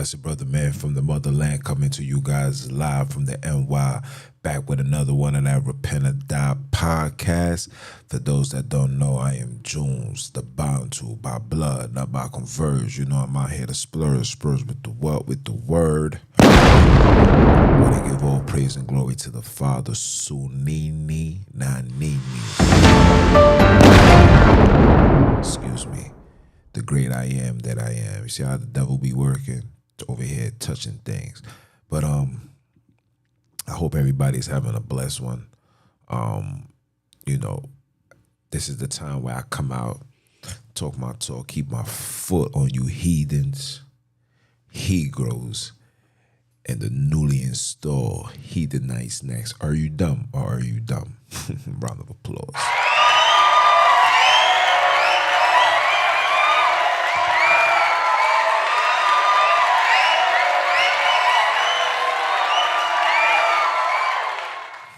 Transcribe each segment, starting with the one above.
it's your brother man from the motherland coming to you guys live from the NY, back with another one of that Repent or Die podcast. For those that don't know, I am Jones, the bound to by blood, not by converge. You know, I'm out here to spurs with the what, with the word. I want to give all praise and glory to the Father, Sunini Nanini. Excuse me. The great I am that I am. You see how the devil be working over here touching things. But I hope everybody's having a blessed one. You know, this is the time where I come out, talk my talk, keep my foot on you heathens, he-grows, and the newly installed heathenites next. Are you dumb or are you dumb? Round of applause.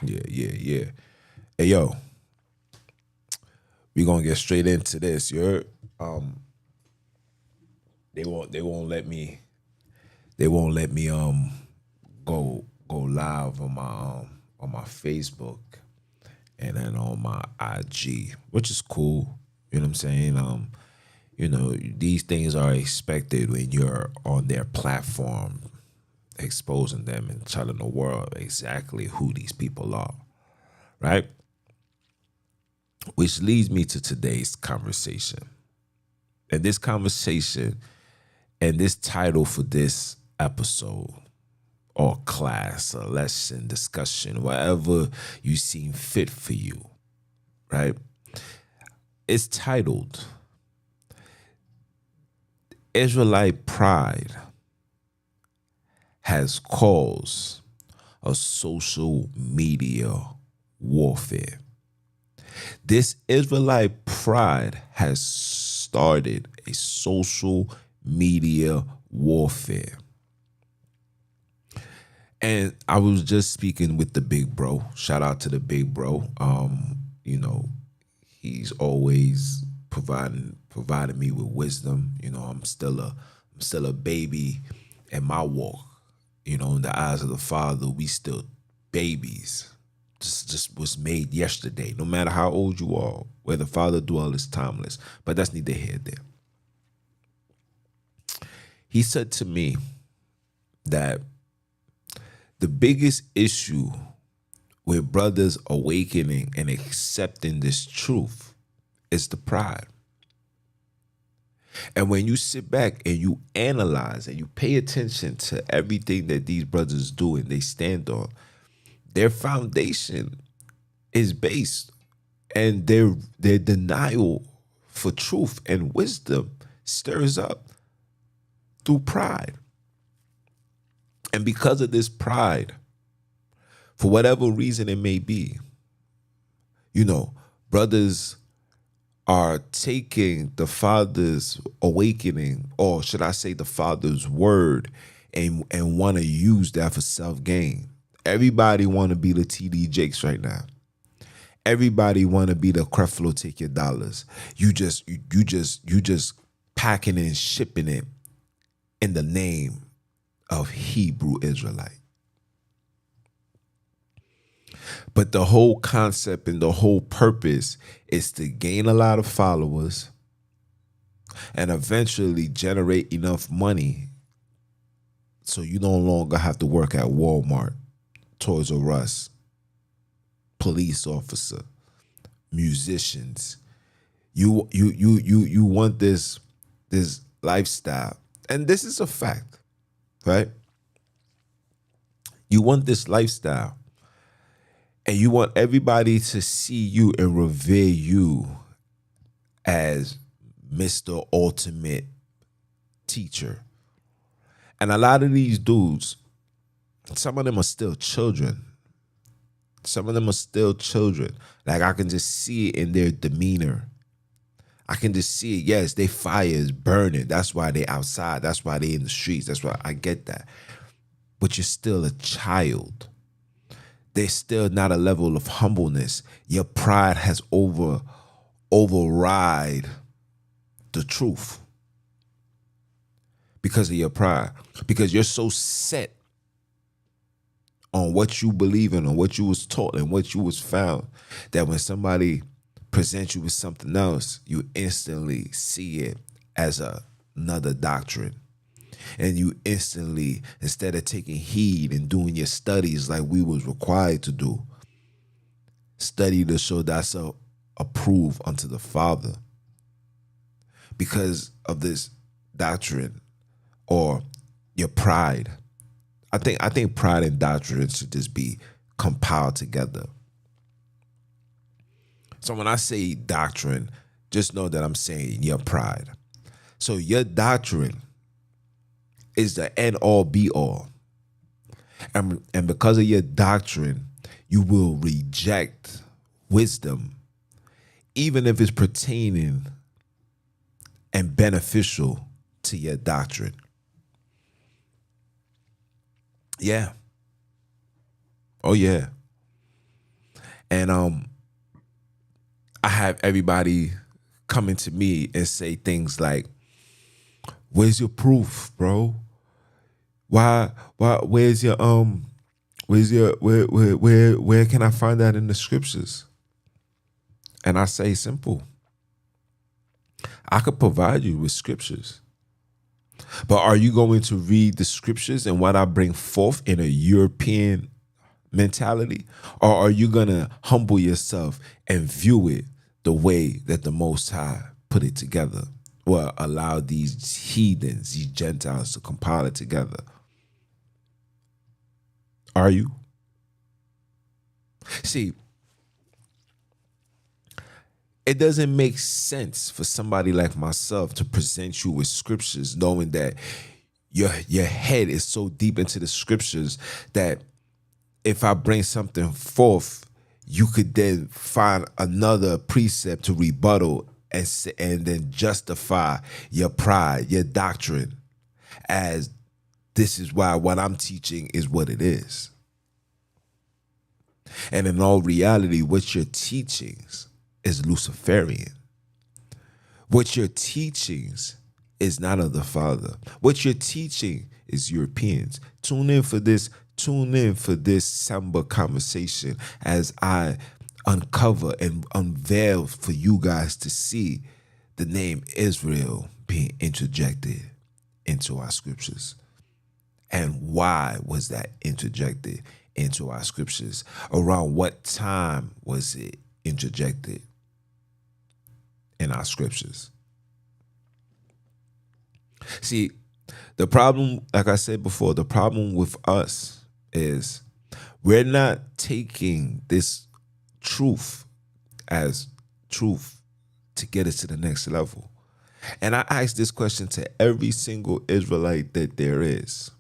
Yeah. Hey, yo, we gonna get straight into this. You heard? They won't let me go live on my Facebook and then on my IG, which is cool. You know what I'm saying? You know, these things are expected when you're on their platform, exposing them and telling the world exactly who these people are, right? Which leads me to today's conversation. And this conversation and this title for this episode or class, a lesson, discussion, whatever you seem fit for you, right? It's titled Israelite Pride has caused a social media warfare. This Israelite pride has started a social media warfare. And I was just speaking with the big bro. Shout out to the big bro. You know, he's always providing me with wisdom. You know, I'm still a baby in my walk. You know, in the eyes of the Father, we still babies. Just was made yesterday, no matter how old you are. Where the Father dwells is timeless. But that's neither here nor there. He said to me that the biggest issue with brothers awakening and accepting this truth is the pride. And when you sit back and you analyze and you pay attention to everything that these brothers do and they stand on, their foundation is based, and their denial for truth and wisdom stirs up through pride. And because of this pride, for whatever reason it may be, you know, brothers are taking the Father's awakening, or should I say the Father's word, and want to use that for self-gain. Everybody want to be the TD Jakes right now. Everybody want to be the Creflo Take Your Dollars. You just packing it and shipping it in the name of Hebrew Israelite. But the whole concept and the whole purpose is to gain a lot of followers and eventually generate enough money so you no longer have to work at Walmart, Toys R Us, police officer, musicians. You want this lifestyle. And this is a fact, right? You want this lifestyle. And you want everybody to see you and revere you as Mr. Ultimate Teacher. And a lot of these dudes, some of them are still children. Like, I can just see it in their demeanor. I can just see it. Yes, their fire is burning. That's why they outside. That's why they in the streets. That's why I get that. But you're still a child. There's still not a level of humbleness. Your pride has override the truth. because of your pride. Because you're so set on what you believe in, on what you was taught and what you was found, that when somebody presents you with something else, you instantly see it as another doctrine. And you instantly, instead of taking heed and doing your studies like we was required to do, study to show thyself approved unto the Father, because of this doctrine or your pride. I think pride and doctrine should just be compiled together. So when I say doctrine, just know that I'm saying your pride. So your doctrine is the end all be all. And because of your doctrine, you will reject wisdom, even if it's pertaining and beneficial to your doctrine. Yeah. Oh yeah. And I have everybody coming to me and say things like, "Where's your proof, bro? Why where's your where can I find that in the scriptures?" And I say simple. I could provide you with scriptures. But are you going to read the scriptures and what I bring forth in a European mentality? Or are you going to humble yourself and view it the way that the Most High put it together? Or allow these heathens, these Gentiles to compile it together? Are you? See, it doesn't make sense for somebody like myself to present you with scriptures knowing that your head is so deep into the scriptures that if I bring something forth, you could then find another precept to rebuttal and then justify your pride, your doctrine, as this is why what I'm teaching is what it is. And in all reality, what your teachings is Luciferian. What your teachings is not of the Father. What you're teaching is Europeans. Tune in for this Samba conversation as I uncover and unveil for you guys to see the name Israel being interjected into our scriptures. And why was that interjected into our scriptures? Around what time was it interjected in our scriptures? See, the problem, like I said before, the problem with us is we're not taking this truth as truth to get us to the next level. And I ask this question to every single Israelite that there is.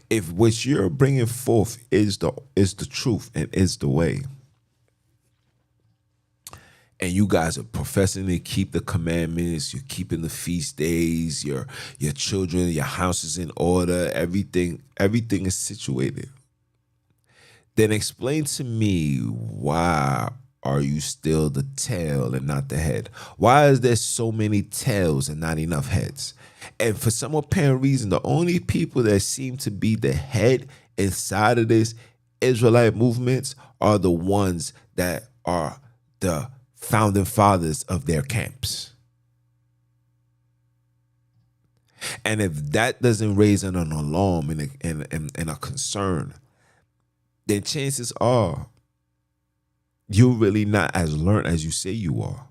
If what you're bringing forth is the truth and is the way, and you guys are professing to keep the commandments, you're keeping the feast days, your children, your house is in order, everything is situated, then explain to me, why are you still the tail and not the head? Why is there so many tails and not enough heads? And for some apparent reason, the only people that seem to be the head inside of this Israelite movements are the ones that are the founding fathers of their camps. And if that doesn't raise an alarm and a concern, then chances are you're really not as learned as you say you are.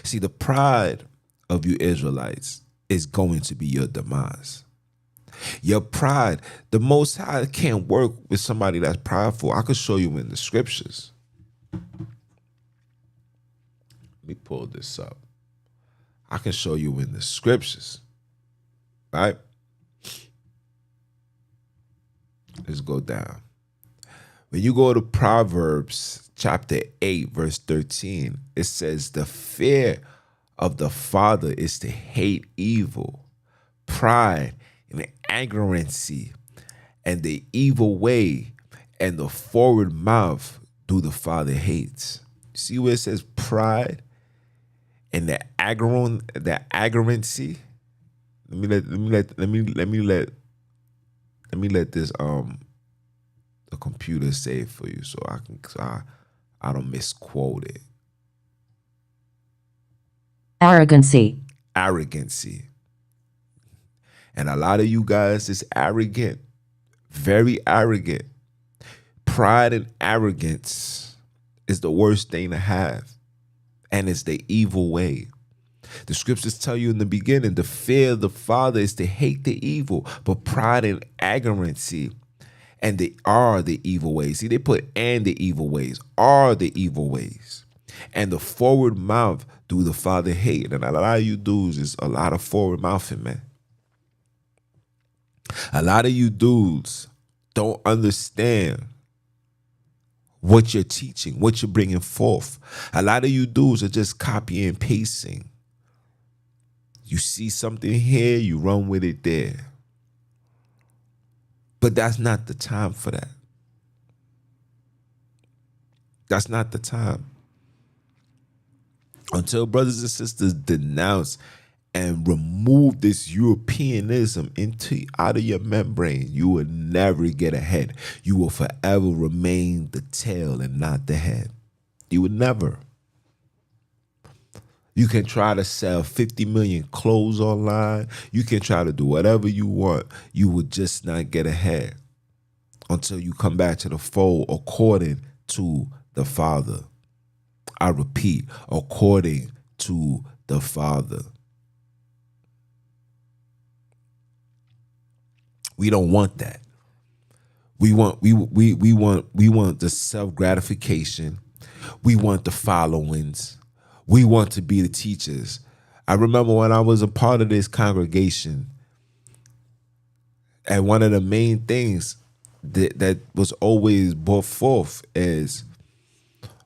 See, the pride of you Israelites is going to be your demise. Your pride, the Most High can't work with somebody that's prideful. I could show you in the scriptures. Let me pull this up. I can show you in the scriptures, right? Let's go down. When you go to Proverbs chapter 8, verse 13, it says, the fear of the father is to hate evil, pride and arrogancy, and the evil way and the forward mouth do the father hates. See where it says pride and the aggerancy. Let me let this the computer say it for you so I don't misquote it. Arrogancy. Arrogancy. And a lot of you guys is arrogant, very arrogant. Pride and arrogance is the worst thing to have, and it's the evil way. The scriptures tell you in the beginning, the fear of the Father is to hate the evil, but pride and arrogancy, and they are the evil ways. See, they put "and the evil ways" are the evil ways. And the forward mouth do the Father hate. And a lot of you dudes is a lot of forward mouthing, man. A lot of you dudes don't understand what you're teaching, what you're bringing forth. A lot of you dudes are just copying and pasting. You see something here, you run with it there. But that's not the time for that. That's not the time. Until brothers and sisters denounce and remove this Europeanism out of your membrane, you will never get ahead. You will forever remain the tail and not the head. You would never. You can try to sell 50 million clothes online. You can try to do whatever you want. You will just not get ahead until you come back to the fold according to the Father. I repeat, according to the Father. We don't want that. We want the self-gratification. We want the followings. We want to be the teachers. I remember when I was a part of this congregation, and one of the main things that was always brought forth is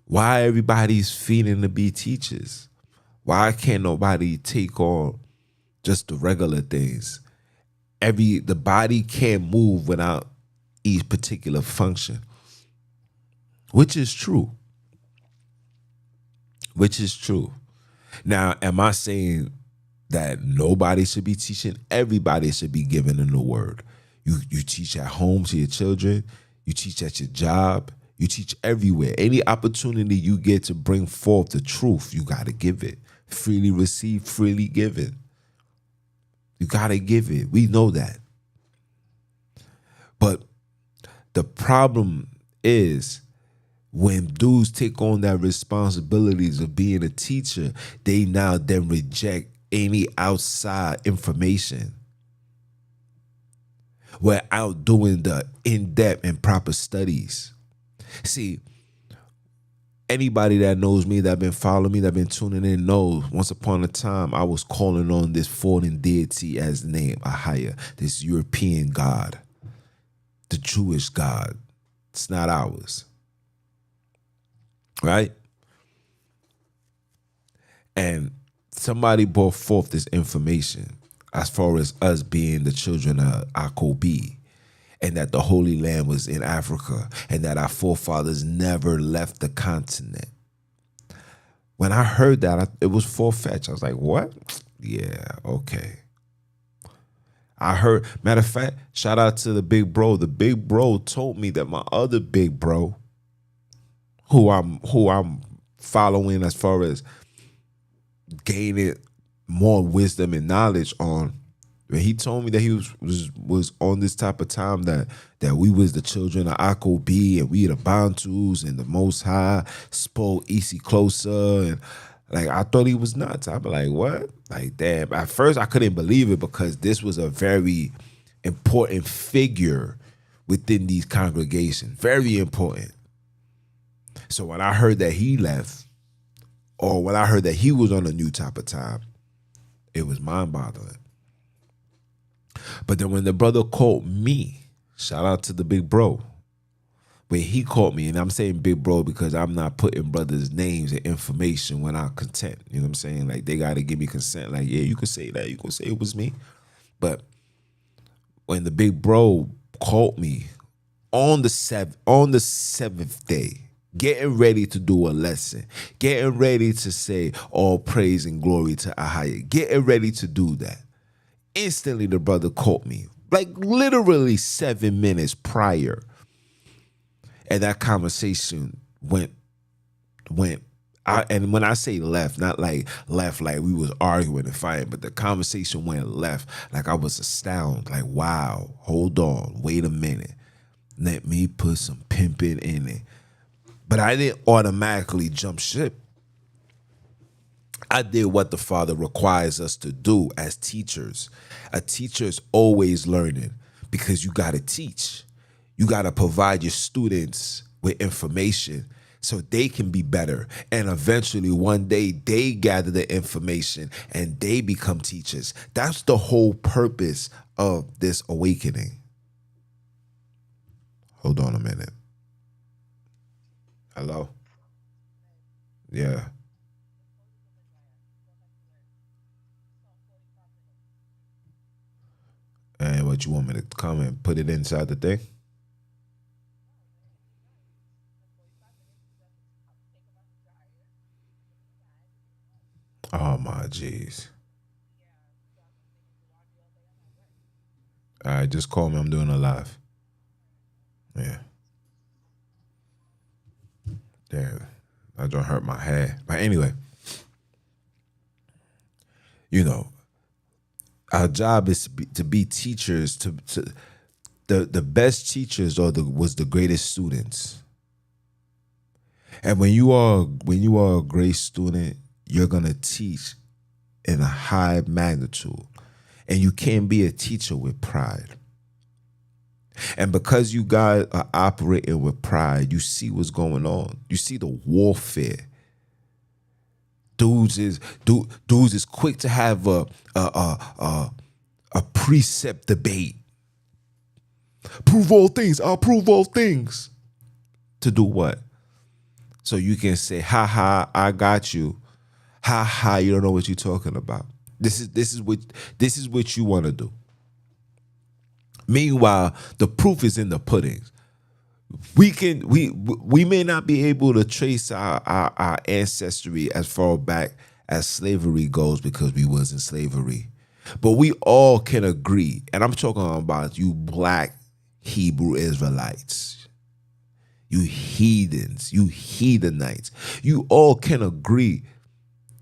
why everybody's feeling to be teachers. Why can't nobody take on just the regular things? The body can't move without each particular function, which is true. Which is true. Now, am I saying that nobody should be teaching? Everybody should be given in the word. You teach at home to your children. You teach at your job. You teach everywhere. Any opportunity you get to bring forth the truth, you got to give it. Freely received, freely given. You got to give it. We know that. But the problem is when dudes take on that responsibilities of being a teacher, they now then reject any outside information without doing the in-depth and proper studies. See, anybody that knows me, that been following me, that been tuning in knows once upon a time I was calling on this fallen deity as the name, Ahaya, this European God, the Jewish God. It's not ours. Right? And somebody brought forth this information as far as us being the children of Akobi, and that the Holy Land was in Africa, and that our forefathers never left the continent. When I heard that, it was far-fetched. I was like, what? Yeah, okay. I heard, matter of fact, shout out to the big bro. The big bro told me that my other big bro, who I'm following as far as gaining more wisdom and knowledge on, when he told me that he was on this type of time that we was the children of Akobi, and we the Bantus, and the Most High spoke Isi closer, and like I thought he was nuts. I be like, what? Like, damn. At first I couldn't believe it because this was a very important figure within these congregations. Very important. So when I heard that he left, or when I heard that he was on a new type of time, it was mind-boggling. But then when the brother called me, shout out to the big bro, when he called me, and I'm saying big bro because I'm not putting brothers' names and information when I'm content. You know what I'm saying? Like, they got to give me consent. Like, yeah, you can say that. You can say it was me. But when the big bro called me on the seventh day, getting ready to do a lesson, getting ready to say all praise and glory to Ahaya, getting ready to do that. Instantly, the brother caught me, like literally 7 minutes prior. And that conversation went. And when I say left, not like left like we was arguing and fighting, but the conversation went left. Like I was astounded. Like, wow, hold on, wait a minute. Let me put some pimping in it. But I didn't automatically jump ship. I did what the Father requires us to do as teachers. A teacher is always learning because you got to teach. You got to provide your students with information so they can be better. And eventually one day they gather the information and they become teachers. That's the whole purpose of this awakening. Hold on a minute. Hello? Yeah. And what you want me to come and put it inside the thing? Oh my jeez. All right, just call me. I'm doing a live. Yeah. Damn. I don't hurt my head. But anyway, you know, our job is to be teachers. To the best teachers was the greatest students. And when you are a great student, you're gonna teach in a high magnitude, and you can't be a teacher with pride. And because you guys are operating with pride, you see what's going on. You see the warfare. Dudes is quick to have a precept debate. Prove all things. I'll prove all things. To do what? So you can say, ha ha, I got you. Ha ha, you don't know what you're talking about. This is what you want to do. Meanwhile, the proof is in the pudding. We may not be able to trace our ancestry as far back as slavery goes because we was in slavery. But we all can agree, and I'm talking about you black Hebrew Israelites, you heathens, you heathenites, you all can agree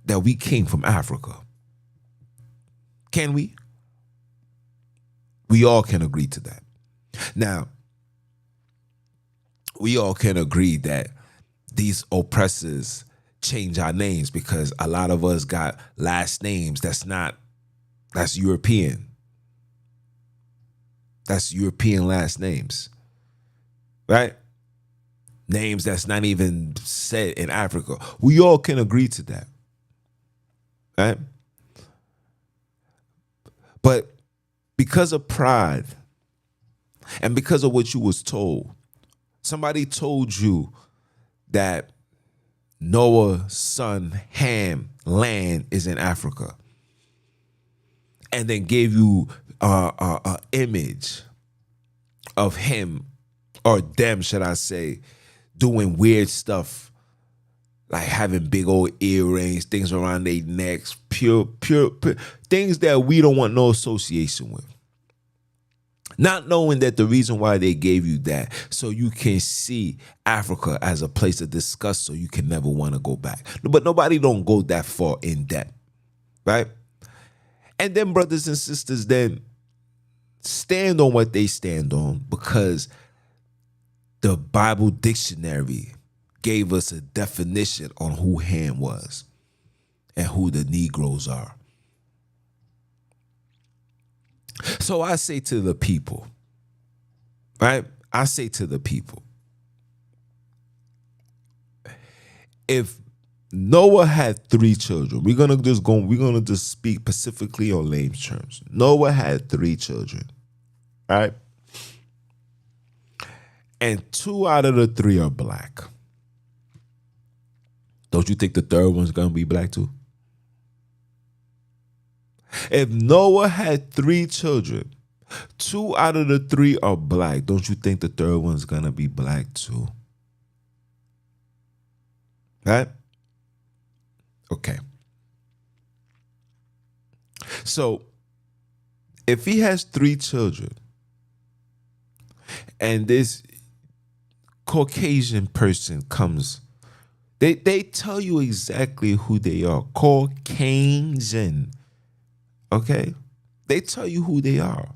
that we came from Africa. Can we? We all can agree to that. Now, we all can agree that these oppressors change our names because a lot of us got last names that's European. That's European last names, right? Names that's not even said in Africa. We all can agree to that, right? But because of pride and because of what you was told, somebody told you that Noah's son Ham land is in Africa, and then gave you an image of him, or them, should I say, doing weird stuff, like having big old earrings, things around their necks, pure things that we don't want no association with. Not knowing that the reason why they gave you that, so you can see Africa as a place of disgust, so you can never want to go back. But nobody don't go that far in depth, right? And then brothers and sisters then stand on what they stand on because the Bible dictionary gave us a definition on who Ham was and who the Negroes are. So I say to the people, right? I say to the people, if Noah had 3 children, we're gonna just speak specifically on layman's terms. Noah had 3 children, right? And 2 out of the 3 are black. Don't you think the third one's gonna be black too? If Noah had 3 children, 2 out of the 3 are black, don't you think the third one's gonna be black too? Right? Okay. So if he has 3 children and this Caucasian person comes, they tell you exactly who they are. Caucasian. Okay? They tell you who they are.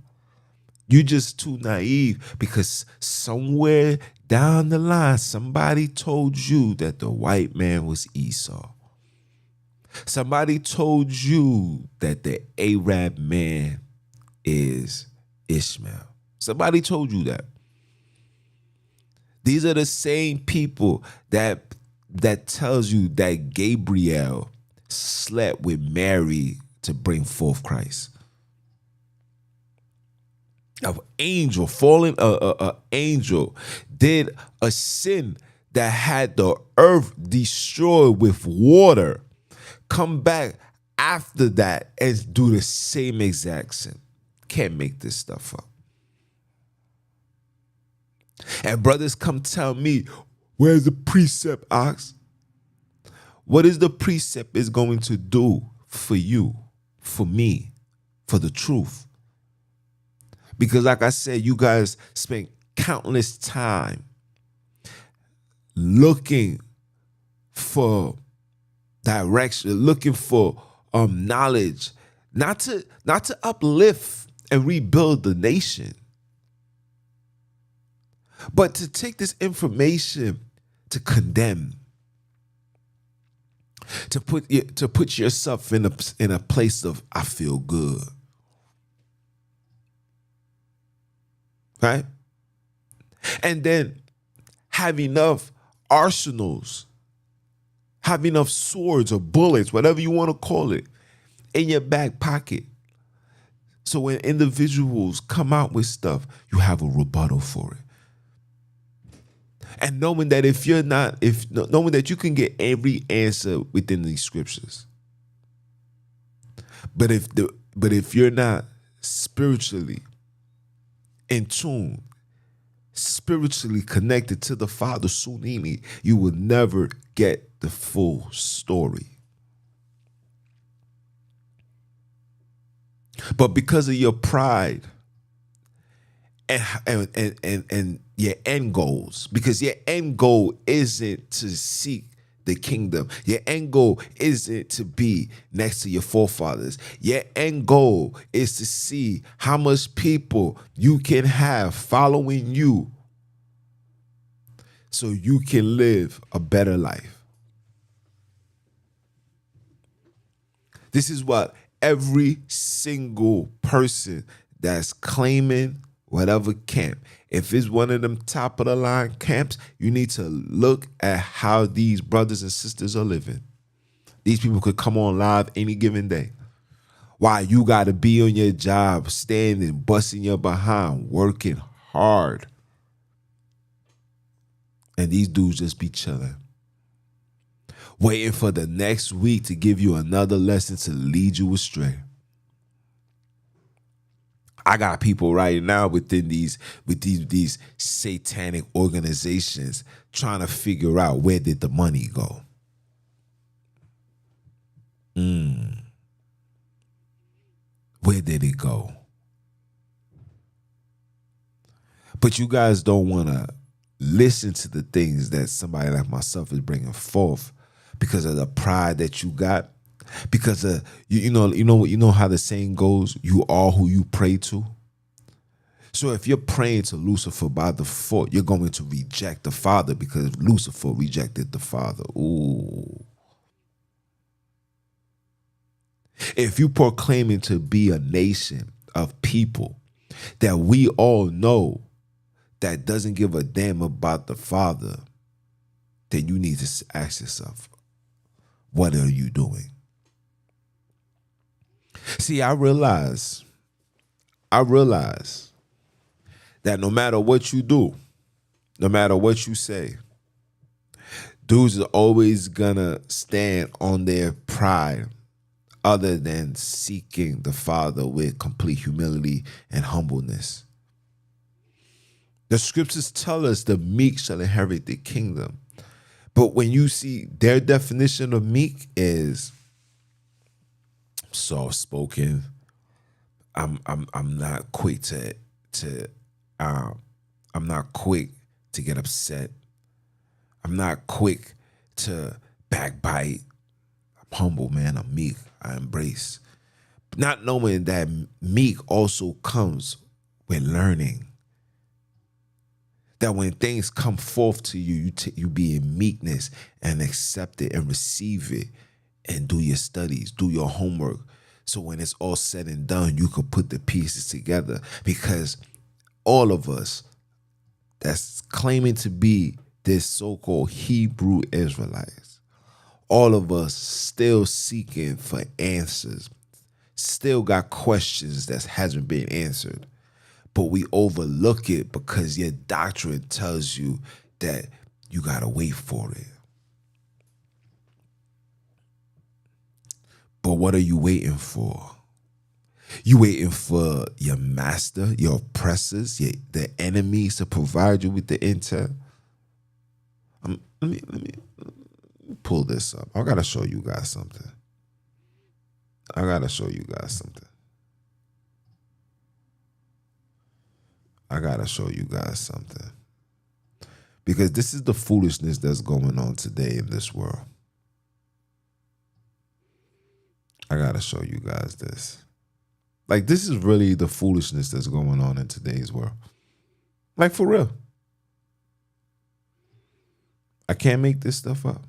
You just too naive because somewhere down the line, somebody told you that the white man was Esau. Somebody told you that the Arab man is Ishmael. Somebody told you that. These are the same people that tells you that Gabriel slept with Mary to bring forth Christ. An angel, fallen angel, did a sin that had the earth destroyed with water. Come back after that and do the same exact sin. Can't make this stuff up. And brothers come tell me, where's the precept, Ox? What is the precept is going to do for you, for me, for the truth? Because like I said, you guys spent countless time looking for direction, looking for knowledge, not to uplift and rebuild the nation, but to take this information to condemn, to put yourself in a place of I feel good. Right? And then have enough arsenals, have enough swords or bullets, whatever you want to call it, in your back pocket. So when individuals come out with stuff, you have a rebuttal for it. And knowing that knowing that you can get every answer within these scriptures. But if you're not spiritually in tune, spiritually connected to the Father, Sunimi, you will never get the full story. But because of your pride and your end goals, because your end goal isn't to seek the kingdom. Your end goal isn't to be next to your forefathers. Your end goal is to see how much people you can have following you so you can live a better life. This is what every single person that's claiming whatever camp, if it's one of them top of the line camps, you need to look at how these brothers and sisters are living. These people could come on live any given day. Why you got to be on your job, standing, busting your behind, working hard. And these dudes just be chilling, waiting for the next week to give you another lesson to lead you astray. I got people right now with these satanic organizations trying to figure out where did the money go. Where did it go? But you guys don't want to listen to the things that somebody like myself is bringing forth because of the pride that you got. Because you know how the saying goes, you are who you pray to. So if you're praying to Lucifer by default, you're going to reject the Father because Lucifer rejected the Father. Ooh. If you proclaiming to be a nation of people that we all know that doesn't give a damn about the Father, then you need to ask yourself, what are you doing? See, I realize that no matter what you do, no matter what you say, dudes are always gonna stand on their pride other than seeking the Father with complete humility and humbleness. The scriptures tell us the meek shall inherit the kingdom. But when you see their definition of meek is soft spoken, I'm not quick to um I'm not quick to get upset. I'm not quick to backbite. I'm humble, man. I'm meek. I embrace. Not knowing that meek also comes with learning. That when things come forth to you, you be in meekness and accept it and receive it and do your studies, do your homework. So when it's all said and done, you can put the pieces together, because all of us that's claiming to be this so-called Hebrew Israelites, all of us still seeking for answers, still got questions that hasn't been answered. But we overlook it because your doctrine tells you that you gotta wait for it. But what are you waiting for? You waiting for your master, your oppressors, the enemies to provide you with the intel? Let me pull this up. I gotta show you guys something. I gotta show you guys something. Because this is the foolishness that's going on today in this world. I gotta show you guys this. Like, this is really the foolishness that's going on in today's world. Like, for real. I can't make this stuff up.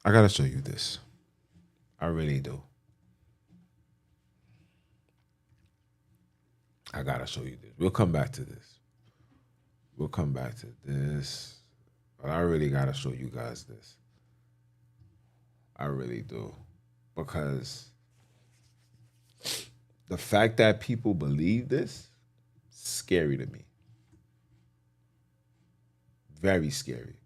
I gotta show you this. I really do. I gotta show you this. We'll come back to this. But I really gotta show you guys this. I really do. Because the fact that people believe this is scary to me. Very scary.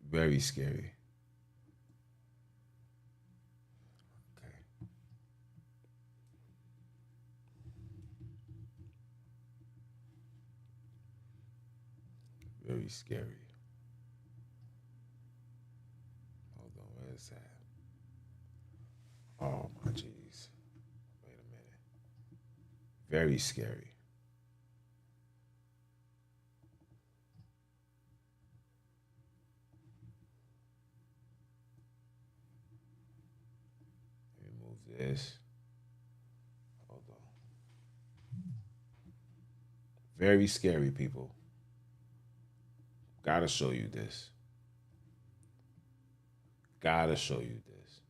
Very scary. Okay. Very scary. Hold on, where is that? Oh my jeez. Wait a minute. Very scary. Let me move this. Hold on. Very scary, people. Gotta show you this. Gotta show you this.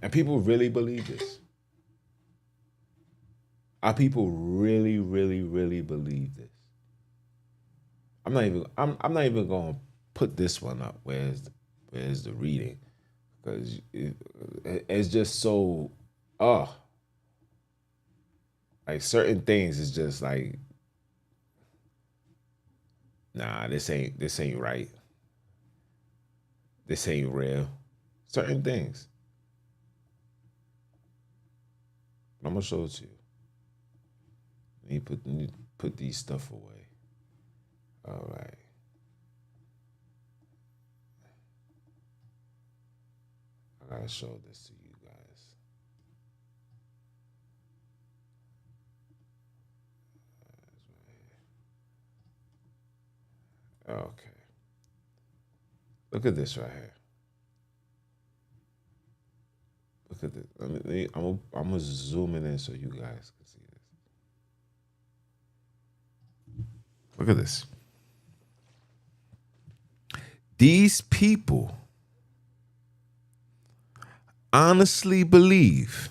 And people really believe this. Our people really, really, really believe this. I'm not even gonna put this one up. Where's the reading? Because it's just so like certain things is just like, nah, this ain't right. This ain't real. Certain things. I'm gonna show it to you. Let me put these stuff away. All right. I gotta show this to you guys. Okay. Look at this right here. Look at this. I'm gonna zoom it in so you guys can see this. Look at this. These people honestly believe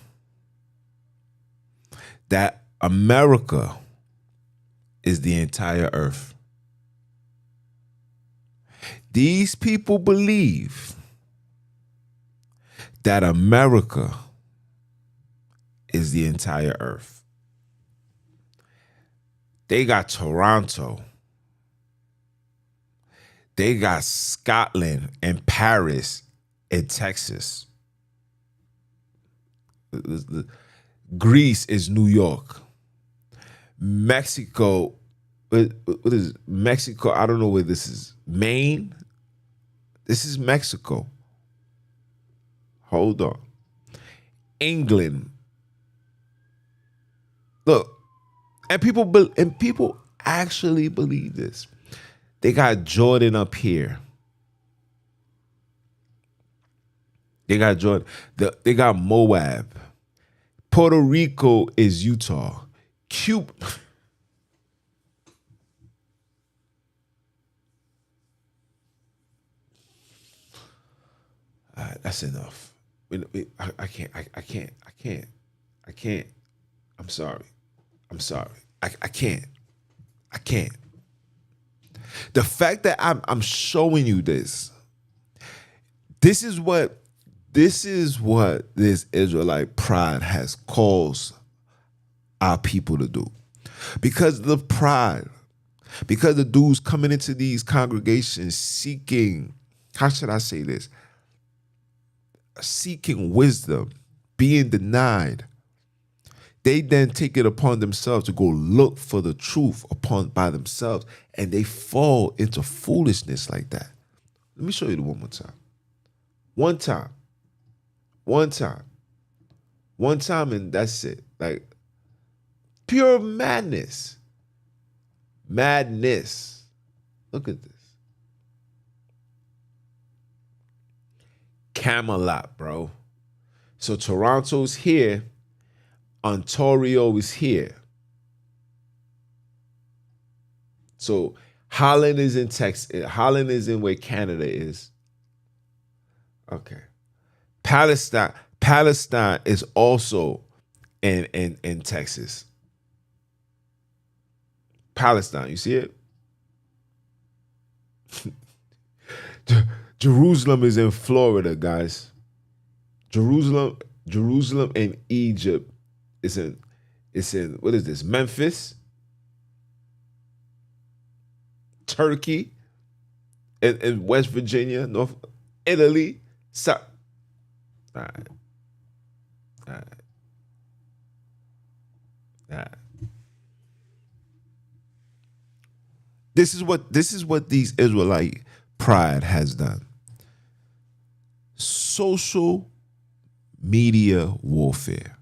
that America is the entire earth. These people believe that America is the entire earth. They got Toronto. They got Scotland and Paris and Texas. Greece is New York. Mexico, what is it? Mexico? I don't know where this is. Maine? This is Mexico. Hold on. England. Look, and people actually believe this. They got Jordan up here. They got Jordan. They got Moab. Puerto Rico is Utah. Cuba. That's enough. I can't. I'm sorry. I can't. The fact that I'm showing you this. This is what this Israelite pride has caused our people to do. Because of the pride, because the dudes coming into these congregations seeking, how should I say this? Seeking wisdom, being denied. They then take it upon themselves to go look for the truth by themselves, and they fall into foolishness like that. Let me show you the one more time. One time, and that's it. Like pure madness. Look at this. Camelot, bro. So Toronto's here. Ontario is here. So Holland is in Texas. Holland is in where Canada is. Okay. Palestine is also in Texas. Palestine, you see it? Jerusalem is in Florida, guys. Jerusalem and Egypt is in what is this? Memphis, Turkey, and West Virginia, North Italy. All right. This is what these Israelite pride has done. Social media warfare.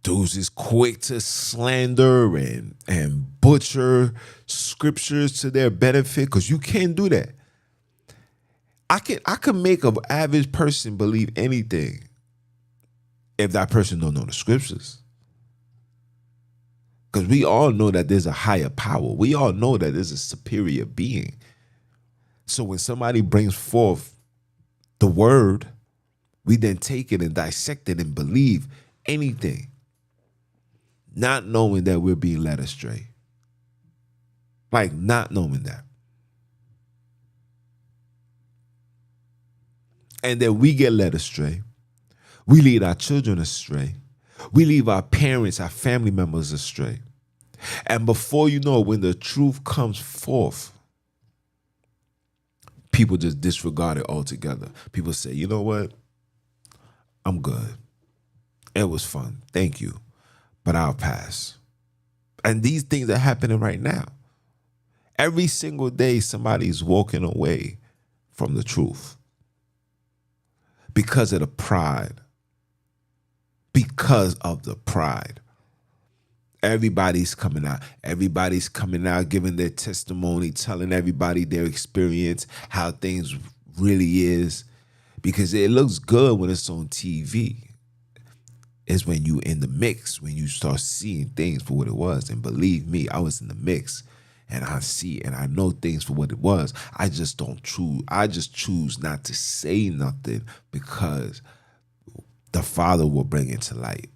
Dudes is quick to slander and butcher scriptures to their benefit, because you can't do that. I can make an average person believe anything if that person don't know the scriptures. Because we all know that there's a higher power. We all know that there's a superior being. So when somebody brings forth the word, we then take it and dissect it and believe anything, not knowing that we're being led astray. Like not knowing that. And then we get led astray. We lead our children astray. We leave our parents, our family members astray. And before you know, when the truth comes forth, people just disregard it altogether. People say, you know what? I'm good. It was fun. Thank you. But I'll pass. And these things are happening right now. Every single day, somebody's walking away from the truth because of the pride. Because of the pride. Everybody's coming out. Everybody's coming out, giving their testimony, telling everybody their experience, how things really is. Because it looks good when it's on TV. It's when you in the mix, when you start seeing things for what it was. And believe me, I was in the mix. And I see and I know things for what it was. I just choose not to say nothing because the Father will bring it to light.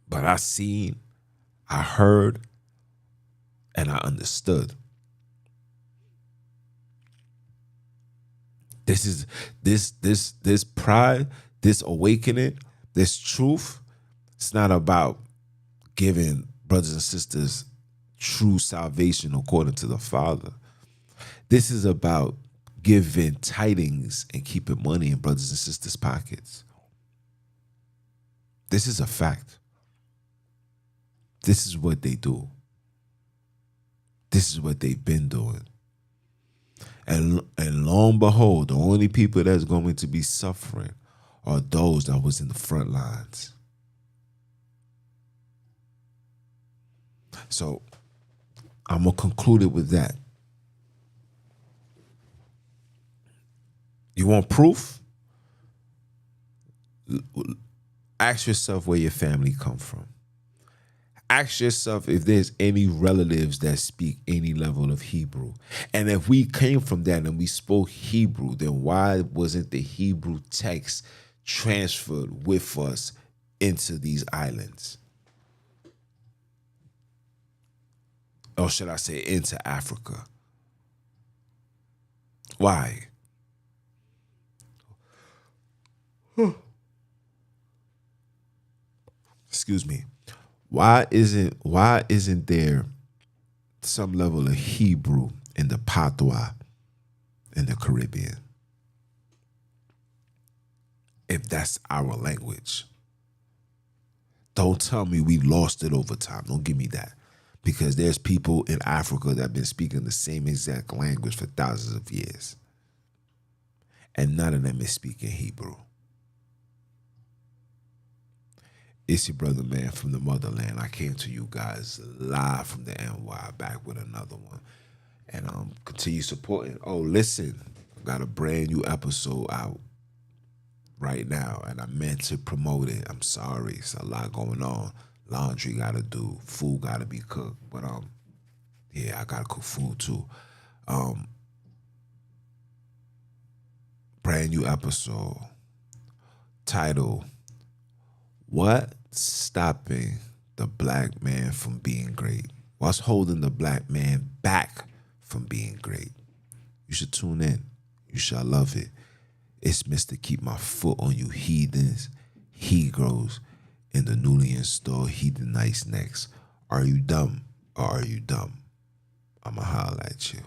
But I seen, I heard, and I understood. This pride, this awakening, this truth. It's not about giving brothers and sisters true salvation according to the Father. This is about giving tidings and keeping money in brothers and sisters' pockets. This is a fact. This is what they do. This is what they've been doing. And lo and behold, the only people that's going to be suffering are those that was in the front lines. So I'm going to conclude it with that. You want proof? Ask yourself where your family come from. Ask yourself if there's any relatives that speak any level of Hebrew. And if we came from that and we spoke Hebrew, then why wasn't the Hebrew text transferred with us into these islands? Or should I say into Africa? Why? Excuse me. Why isn't there some level of Hebrew in the patois in the Caribbean? If that's our language. Don't tell me we lost it over time. Don't give me that. Because there's people in Africa that have been speaking the same exact language for thousands of years. And none of them is speaking Hebrew. It's your brother, man, from the motherland. I came to you guys live from the NY, back with another one. And continue supporting. Oh, listen, I got a brand new episode out right now, and I meant to promote it. I'm sorry, it's a lot going on. Laundry gotta do, food gotta be cooked. But yeah, I gotta cook food too. Brand new episode. Title: What stopping the black man from being great? What's holding the black man back from being great? You should tune in. You shall love it. It's Mr. Keep My Foot on You Heathens, He-Grows, in the newly installed Heathenites next. Are you dumb or are you dumb? I'ma holler at you.